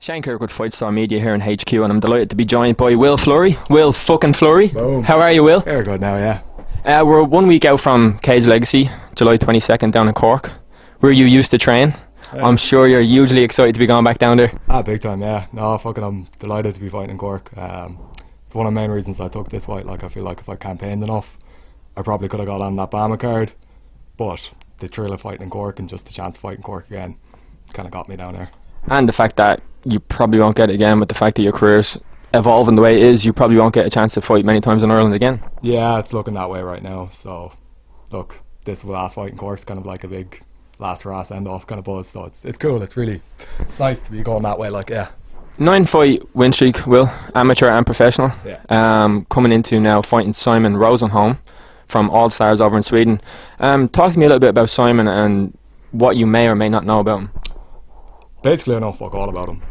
Shane Kirkwood, Fight Star Media here in HQ, and I'm delighted to be joined by Will Fleury. Will fucking Fleury. Boom. How are you, Will? Very good now, yeah. We're 1 week out from Cage Legacy, July 22nd down in Cork, where you used to train. I'm sure you're hugely excited to be going back down there. Big time, yeah. No, fucking I'm delighted to be fighting in Cork. It's one of the main reasons I took this fight. Like, I feel like if I campaigned enough, I probably could have got on that Bama card, but the thrill of fighting in Cork and just the chance of fighting Cork again kind of got me down there. And the fact that you probably won't get it again, with the fact that your career's evolving the way it is, you probably won't get a chance to fight many times in Ireland again. Yeah, it's looking that way right now. So, look, this last fight in Cork's kind of like a big last hurrah end-off kind of buzz. So it's cool. It's nice to be going that way. Like, yeah. 9-fight win streak, Will, amateur and professional. Yeah. Coming into now fighting Simon Rosenholm from All Stars over in Sweden. Talk to me a little bit about Simon and what you may or may not know about him. Basically, I know fuck all about him.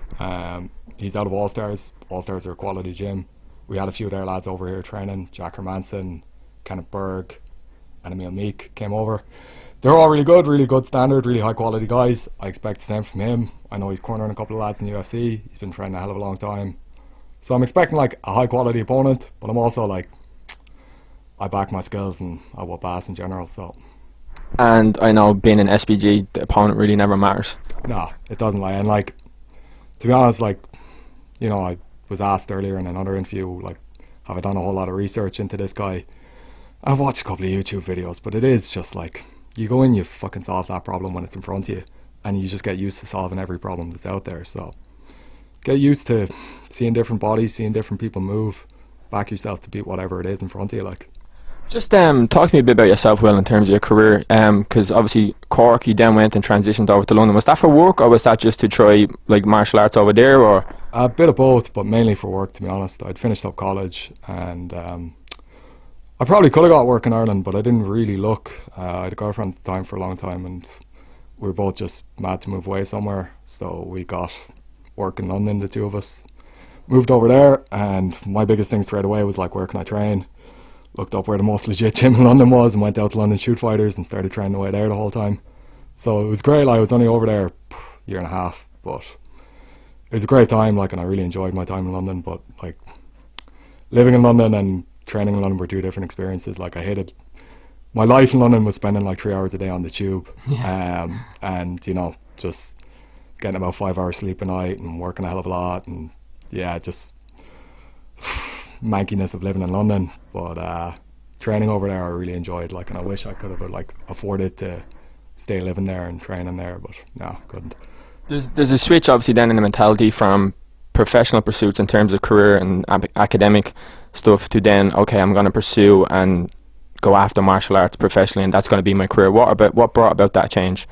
He's out of All Stars. All Stars are a quality gym. We had a few of their lads over here training. Jack Hermansson, Kenneth Berg, and Emil Meek came over. They're all really good standard, really high quality guys. I expect the same from him. I know he's cornering a couple of lads in the UFC. He's been training a hell of a long time. So I'm expecting like a high quality opponent, but I'm also like, I back my skills and I whoop ass in general, so. And I know being in SBG, the opponent really never matters. No, it doesn't lie. And like, to be honest, like, you know, I was asked earlier in another interview, like, have I done a whole lot of research into this guy? I've watched a couple of YouTube videos, but it is just like, you go in, you fucking solve that problem when it's in front of you, and you just get used to solving every problem that's out there. So get used to seeing different bodies, seeing different people move, back yourself to beat whatever it is in front of you. Like, just talk to me a bit about yourself, Will, in terms of your career, because obviously Cork, you then went and transitioned over to London. Was that for work, or was that just to try like martial arts over there, or? A bit of both, but mainly for work, to be honest. I'd finished up college, and I probably could have got work in Ireland, but I didn't really look. I had a girlfriend at the time for a long time, and we were both just mad to move away somewhere, so we got work in London, the two of us. Moved over there, and my biggest thing straight away was like, where can I train? Looked up where the most legit gym in London was and went out to London Shoot Fighters and started training away there the whole time. So it was great. Like, I was only over there a year and a half, but it was a great time, like, and I really enjoyed my time in London. But like, living in London and training in London were two different experiences. Like, I hated my life in London was spending like 3 hours a day on the tube. And you know, just getting about 5 hours sleep a night and working a hell of a lot, and yeah, just mankiness of living in London. But training over there I really enjoyed, like, and I wish I could have like afforded to stay living there and training there, but no, couldn't. There's a switch obviously then in the mentality from professional pursuits in terms of career and academic stuff to then, okay, I'm going to pursue and go after martial arts professionally, and that's going to be my career. What brought about that change?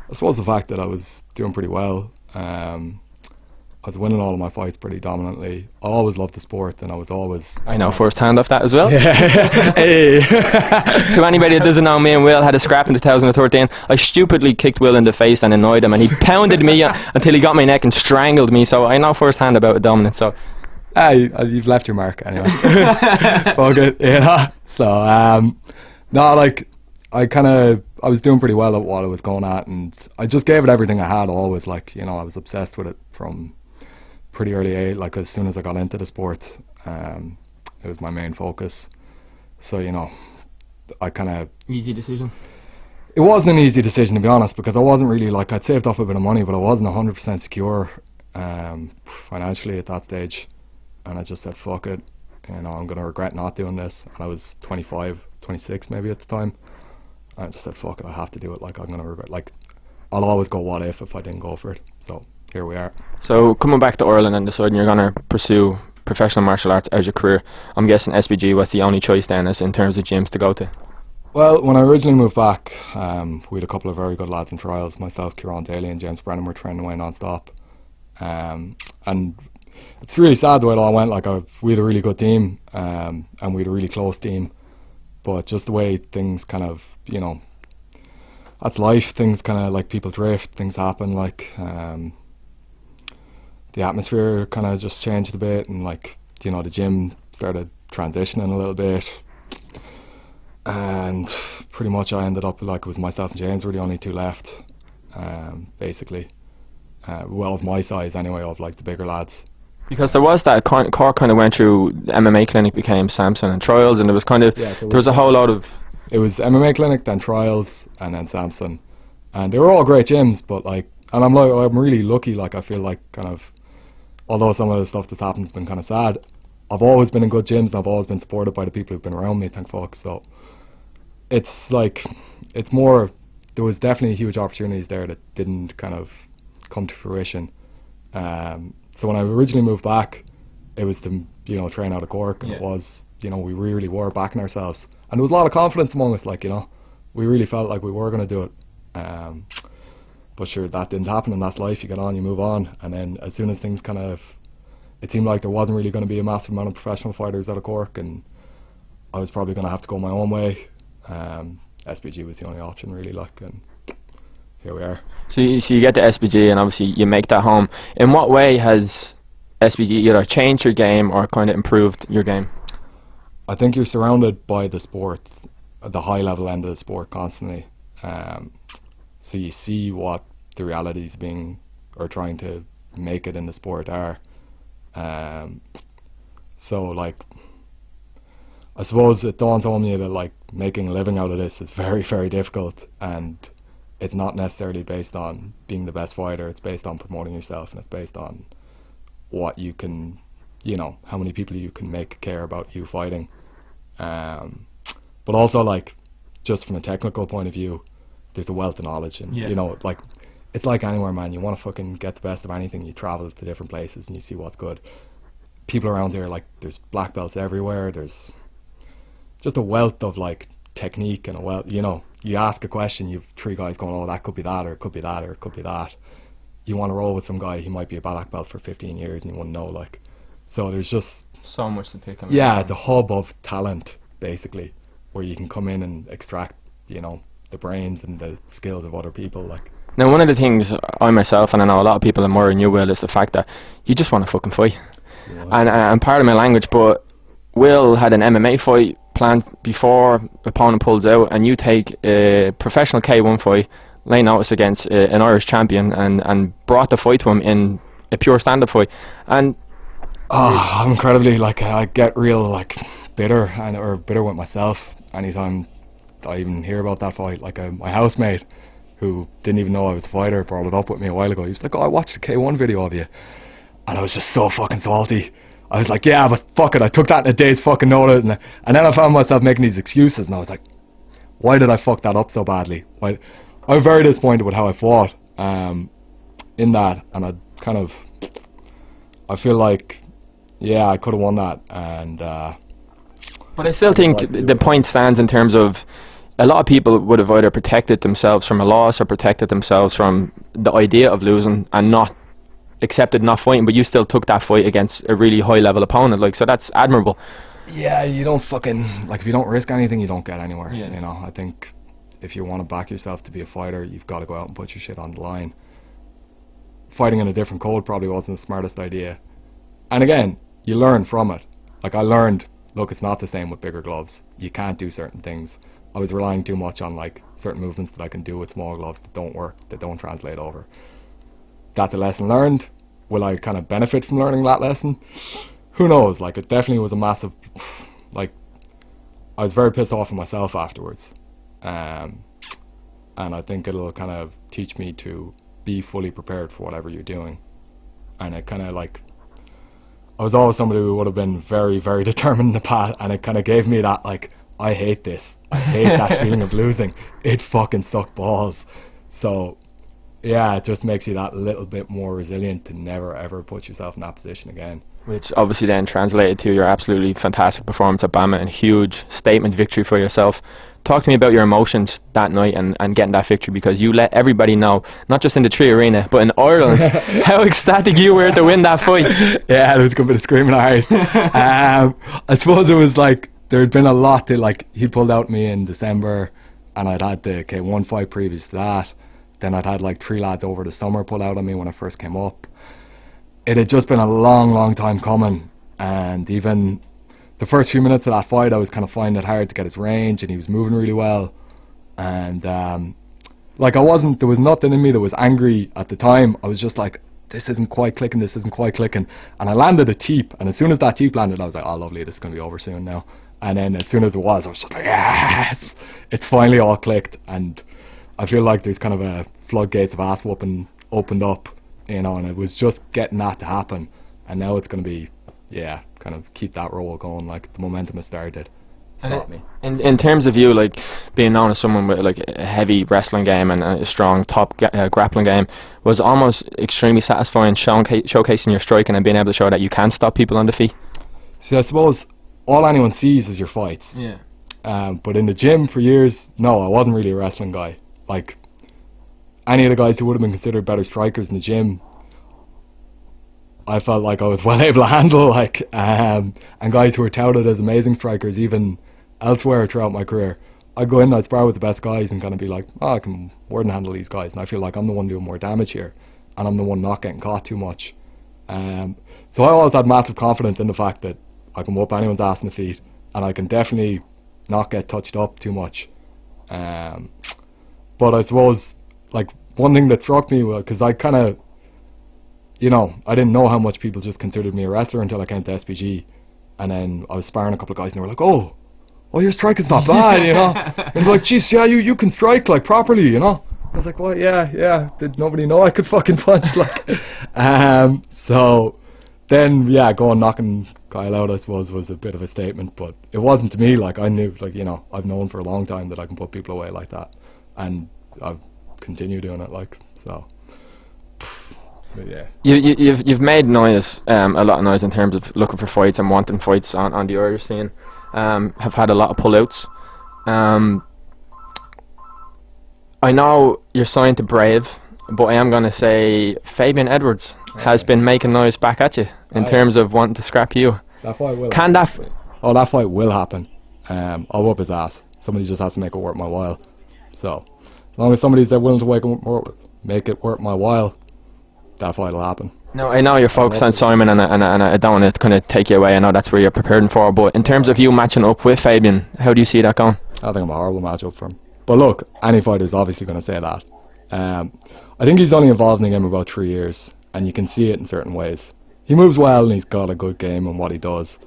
I suppose the fact that I was doing pretty well. I was winning all of my fights pretty dominantly. I always loved the sport, and I was always... I know firsthand of that as well. Hey. To anybody that doesn't know, me and Will had a scrap in 2013. I stupidly kicked Will in the face and annoyed him, and he pounded me until he got my neck and strangled me, so I know firsthand about dominance. So, you've left your mark anyway. Fuck it, you know? So, no, like, I was doing pretty well at what I was going at, and I just gave it everything I had always. Like, you know, I was obsessed with it from pretty early age. Like, as soon as I got into the sport, it was my main focus. So, you know, I kind of... Easy decision? It wasn't an easy decision, to be honest, because I wasn't really, like, I'd saved up a bit of money, but I wasn't 100% secure financially at that stage. And I just said, fuck it, you know, I'm going to regret not doing this. And I was 25, 26 maybe at the time. And I just said, fuck it, I have to do it. Like, I'm going to regret, like, I'll always go what if I didn't go for it. So here we are. So coming back to Ireland and deciding you're going to pursue professional martial arts as your career, I'm guessing SBG was the only choice then, as in terms of gyms to go to? Well, when I originally moved back, we had a couple of very good lads in trials. Myself, Kieran Daly and James Brennan were training away non-stop. And it's really sad the way it all went. Like, we had a really good team, and we had a really close team. But just the way things kind of, you know, that's life. Things kind of, like, people drift, things happen. Like, the atmosphere kind of just changed a bit, and, like, you know, the gym started transitioning a little bit, and pretty much I ended up, like, it was myself and James were the only two left, basically. well, of my size anyway, of like the bigger lads. Because there was that Cork kind of went through the MMA clinic, became Samson and Trials, and there was kind of there was a whole lot of. It was MMA clinic, then Trials, and then Samson, and they were all great gyms. But like, and I'm really lucky. Like, I feel like kind of, although some of the stuff that's happened has been kind of sad, I've always been in good gyms and I've always been supported by the people who've been around me. Thank fuck. So it's like, it's more. There was definitely huge opportunities there that didn't kind of come to fruition. So when I originally moved back, it was to, you know, train out of Cork, and it was, you know, we really were backing ourselves, and there was a lot of confidence among us. Like, you know, we really felt like we were going to do it. But sure, that didn't happen, and that's life. You get on, you move on, and then as soon as things kind of, it seemed like there wasn't really going to be a massive amount of professional fighters out of Cork, and I was probably going to have to go my own way. SBG was the only option really, like, and here we are. So you get to SBG, and obviously you make that home. In what way has SBG either changed your game or kind of improved your game? I think you're surrounded by the sport, the high level end of the sport constantly. So you see what the realities being, or trying to make it in the sport are. So like, I suppose it dawns on you that like making a living out of this is very, very difficult, and it's not necessarily based on being the best fighter. It's based on promoting yourself, and it's based on what you can, you know, how many people you can make care about you fighting. But also, like, just from a technical point of view, there's a wealth of knowledge, and you know, like, it's like anywhere, man. You want to fucking get the best of anything, you travel to different places and you see what's good. People around here, like, there's black belts everywhere. There's just a wealth of like technique, and a wealth, you know, you ask a question, you've three guys going, oh, that could be that, or it could be that, or it could be that. You want to roll with some guy, he might be a black belt for 15 years and you wouldn't know, like. So there's just so much to pick on. Yeah, it's a hub of talent, basically, where you can come in and extract, you know, the brains and the skills of other people, like. Now, one of the things I myself, and I know a lot of people admire you, Will, is the fact that you just want to fucking fight. And part of my language, but Will had an MMA fight planned before opponent pulls out, and you take a professional K1 fight, lay notice against an Irish champion, and brought the fight to him in a pure stand-up fight. And I'm incredibly, like, I get real like bitter with myself anytime I even hear about that fight. Like, my housemate, who didn't even know I was a fighter, brought it up with me a while ago. He was like, oh, I watched a K1 video of you, and I was just so fucking salty. I was like, yeah, but fuck it, I took that in a day's fucking notice, and then I found myself making these excuses, and I was like, why did I fuck that up so badly? I was very disappointed with how I fought in that, and I feel like, yeah, I could have won that, and but I still think the point stands in terms of a lot of people would have either protected themselves from a loss or protected themselves from the idea of losing and not accepted not fighting, but you still took that fight against a really high level opponent, like, so that's admirable. Yeah, you don't fucking, like, if you don't risk anything, you don't get anywhere. You know, I think if you want to back yourself to be a fighter, you've got to go out and put your shit on the line. Fighting in a different code probably wasn't the smartest idea, and again, you learn from it. Like, I learned, look, it's not the same with bigger gloves. You can't do certain things. I was relying too much on like certain movements that I can do with small gloves that don't work, that don't translate over. That's a lesson learned. Will I kind of benefit from learning that lesson? Who knows? Like, it definitely was a massive, like, I was very pissed off with myself afterwards, and I think it'll kind of teach me to be fully prepared for whatever you're doing. And it kind of, like, I was always somebody who would have been very, very determined in the past, and it kind of gave me that, like, I hate this. I hate that feeling of losing. It fucking sucked balls. So, yeah, it just makes you that little bit more resilient to never ever put yourself in that position again. Which obviously then translated to your absolutely fantastic performance at Bama and huge statement victory for yourself. Talk to me about your emotions that night and getting that victory, because you let everybody know, not just in the Tree Arena, but in Ireland, how ecstatic you were to win that fight. Yeah, there was a good bit of screaming I heard. I suppose it was like, there had been a lot to, like, he pulled out me in December, and I'd had the K1 fight previous to that. Then I'd had like 3 lads over the summer pull out on me when I first came up. It had just been a long, long time coming, and even the first few minutes of that fight I was kind of finding it hard to get his range, and he was moving really well, and like, there was nothing in me that was angry at the time. I was just like, this isn't quite clicking, and I landed a teep, and as soon as that teep landed, I was like, oh lovely, this is going to be over soon now. And then as soon as it was, I was just like, yes, it's finally all clicked. And I feel like there's kind of a floodgates of ass whooping opened up, you know, and it was just getting that to happen. And now it's going to be, yeah, kind of keep that roll going. Like, the momentum has started. Stop me. In terms of you, like, being known as someone with like a heavy wrestling game and a strong top grappling game, was almost extremely satisfying showcasing your striking and being able to show that you can stop people on the feet. See, I suppose all anyone sees is your fights. Yeah. But in the gym for years, no, I wasn't really a wrestling guy. Like, any of the guys who would have been considered better strikers in the gym, I felt like I was well able to handle, like, and guys who were touted as amazing strikers even elsewhere throughout my career, I'd go in and I'd spar with the best guys and kind of be like, oh, I can more than handle these guys, and I feel like I'm the one doing more damage here, and I'm the one not getting caught too much. So I always had massive confidence in the fact that I can whoop anyone's ass in the feet, and I can definitely not get touched up too much. But I suppose, like, one thing that struck me, because I kind of, you know, I didn't know how much people just considered me a wrestler until I came to SBG, and then I was sparring a couple of guys and they were like, oh, your striking's not bad, you know. And like, geez, yeah, you can strike like properly, you know. I was like, well, yeah, did nobody know I could fucking punch? Like, so then, yeah, going knocking Kyle out, I suppose, was a bit of a statement, but it wasn't to me. Like, I knew, like, you know, I've known for a long time that I can put people away like that, and I've continued doing it, like, so. But yeah, you've made noise, a lot of noise in terms of looking for fights and wanting fights on the Irish scene. Have had a lot of pullouts. I know you're signed to Brave, but I am going to say Fabian Edwards has been making noise back at you in terms of wanting to scrap you. That fight will. Can that? That fight will happen. I'll whoop his ass. Somebody just has to make it worth my while. So, as long as somebody's willing to make it worth my while, that fight will happen. No, I know you're focused on Simon, and I don't want to kind of take you away. I know that's where you're preparing for, but in terms of you matching up with Fabian, how do you see that going? I think I'm a horrible matchup for him. But look, any fighter's obviously going to say that. I think he's only involved in the game about 3 years, and you can see it in certain ways. He moves well and he's got a good game in what he does,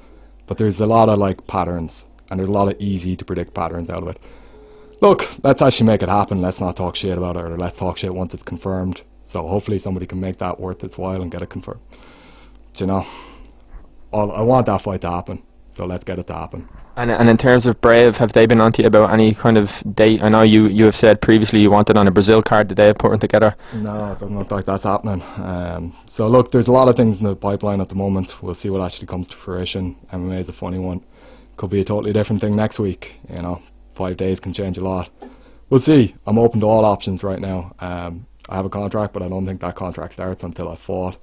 but there's a lot of like patterns, and there's a lot of easy to predict patterns out of it. Look, let's actually make it happen. Let's not talk shit about it, or let's talk shit once it's confirmed. So hopefully somebody can make that worth its while and get it confirmed. But, you know, I want that fight to happen, so let's get it to happen. And in terms of Brave, have they been on to you about any kind of date? I know you have said previously you wanted on a Brazil card. Did they put it together? No, it doesn't look like that's happening. So look, there's a lot of things in the pipeline at the moment. We'll see what actually comes to fruition. MMA is a funny one. Could be a totally different thing next week. You know, 5 days can change a lot. We'll see. I'm open to all options right now. I have a contract, but I don't think that contract starts until I fought.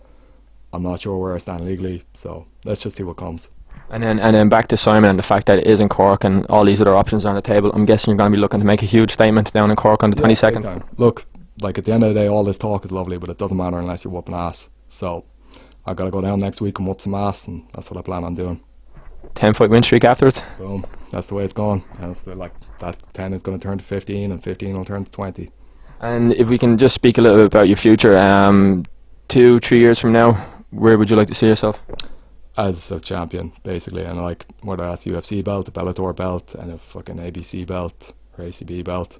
I'm not sure where I stand legally, so let's just see what comes. And then back to Simon and the fact that it is in Cork and all these other options are on the table. I'm guessing you're going to be looking to make a huge statement down in Cork on the 22nd. Look, like, at the end of the day, all this talk is lovely, but it doesn't matter unless you're whooping ass. So I got to go down next week and whoop some ass, and that's what I plan on doing. 10-fight win streak afterwards. Boom. That's the way it's going. Like, that 10 is going to turn to 15, and 15 will turn to 20. And if we can just speak a little bit about your future, 2-3 years from now, where would you like to see yourself? As a champion, basically, and like, whether that's UFC belt, a Bellator belt, and a fucking ABC belt, or ACB belt,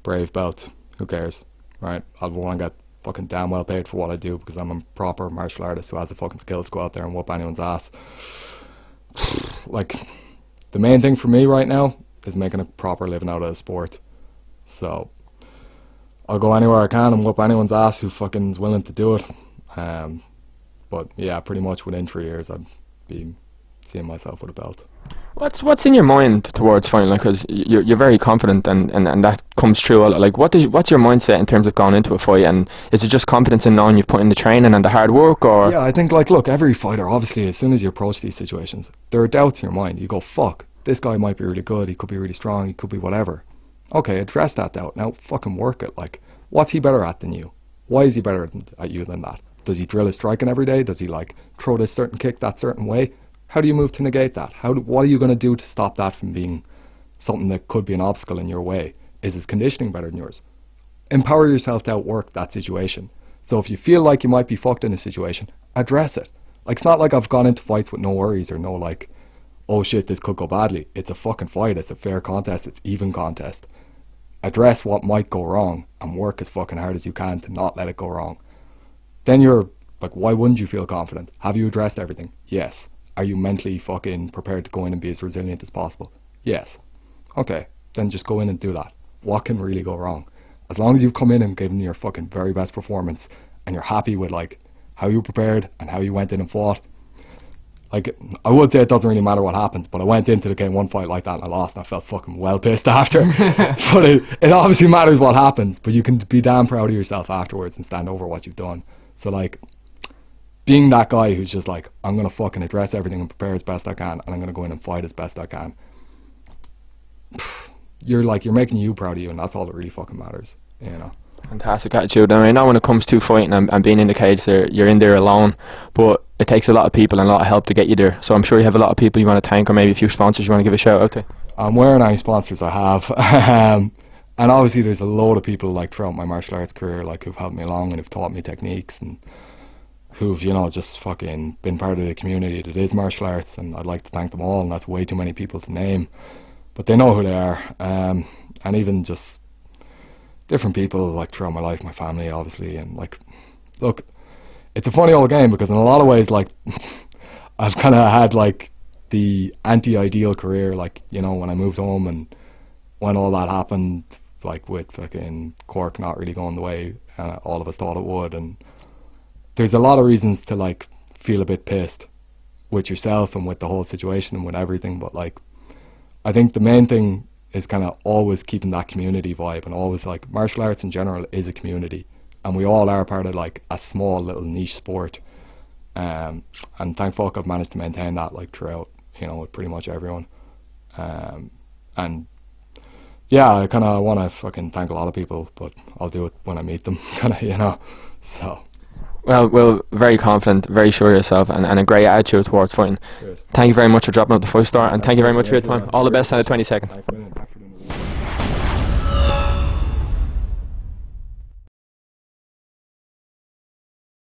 Brave belt, who cares, right? I'll want to get fucking damn well paid for what I do, because I'm a proper martial artist who has the fucking skills to go out there and whoop anyone's ass. Like, the main thing for me right now is making a proper living out of the sport. So I'll go anywhere I can and whoop anyone's ass who fucking is willing to do it. But yeah, pretty much within 3 years I'd be seeing myself with a belt. What's in your mind towards fighting? Like, because you're very confident, and that comes true. Like, what's your mindset in terms of going into a fight? And is it just confidence in knowing you've put in the training and the hard work, or? Yeah, I think, like, look, every fighter, obviously, as soon as you approach these situations, there are doubts in your mind. You go, fuck, this guy might be really good, he could be really strong, he could be whatever. Okay, address that doubt. Now fucking work it. Like, what's he better at than you? Why is he better at you than that? Does he drill his striking every day? Does he, like, throw this certain kick that certain way? How do you move to negate that? What are you going to do to stop that from being something that could be an obstacle in your way? Is his conditioning better than yours? empower yourself to outwork that situation. So if you feel like you might be fucked in a situation, address it. Like, it's not like I've gone into fights with no worries or no like, oh shit, this could go badly. It's a fucking fight. It's a fair contest. It's even contest. Address what might go wrong and work as fucking hard as you can to not let it go wrong. Then you're like, why wouldn't you feel confident? Have you addressed everything? Yes. Are you mentally fucking prepared to go in and be as resilient as possible? Yes. Okay, then just go in and do that. What can really go wrong? As long as you've come in and given your fucking very best performance and you're happy with like how you prepared and how you went in and fought, like, I would say it doesn't really matter what happens, but I went into the game one fight like that and I lost and I felt fucking well pissed after. But it obviously matters what happens, but you can be damn proud of yourself afterwards and stand over what you've done. So like, being that guy who's just like, I'm going to fucking address everything and prepare as best I can and I'm going to go in and fight as best I can. You're making you proud of you, and that's all that really fucking matters, you know. Fantastic attitude. I mean, now when it comes to fighting and being in the cage, you're in there alone, but it takes a lot of people and a lot of help to get you there. So I'm sure you have a lot of people you want to thank, or maybe a few sponsors you want to give a shout out to. I'm wearing any sponsors I have. And obviously there's a load of people like throughout my martial arts career like who've helped me along and who've taught me techniques and who've, you know, just fucking been part of the community that is martial arts, and I'd like to thank them all, and that's way too many people to name, but they know who they are. And even just different people like throughout my life, my family obviously, and like, look, it's a funny old game because in a lot of ways, like, I've kind of had like the anti-ideal career, like, you know, when I moved home and when all that happened, like with fucking Cork not really going the way all of us thought it would, and there's a lot of reasons to like feel a bit pissed with yourself and with the whole situation and with everything, but like, I think the main thing is kind of always keeping that community vibe, and always like, martial arts in general is a community, and we all are part of like a small little niche sport, and thank fuck I've managed to maintain that like throughout, you know, with pretty much everyone. And yeah, I kind of want to fucking thank a lot of people, but I'll do it when I meet them, kind of, you know. So well, very confident, very sure of yourself, and a great attitude towards fighting. good. Thank you very much for dropping up the 5-star, and thank you very much for your time. All the best in the 20 seconds. Thanks a million.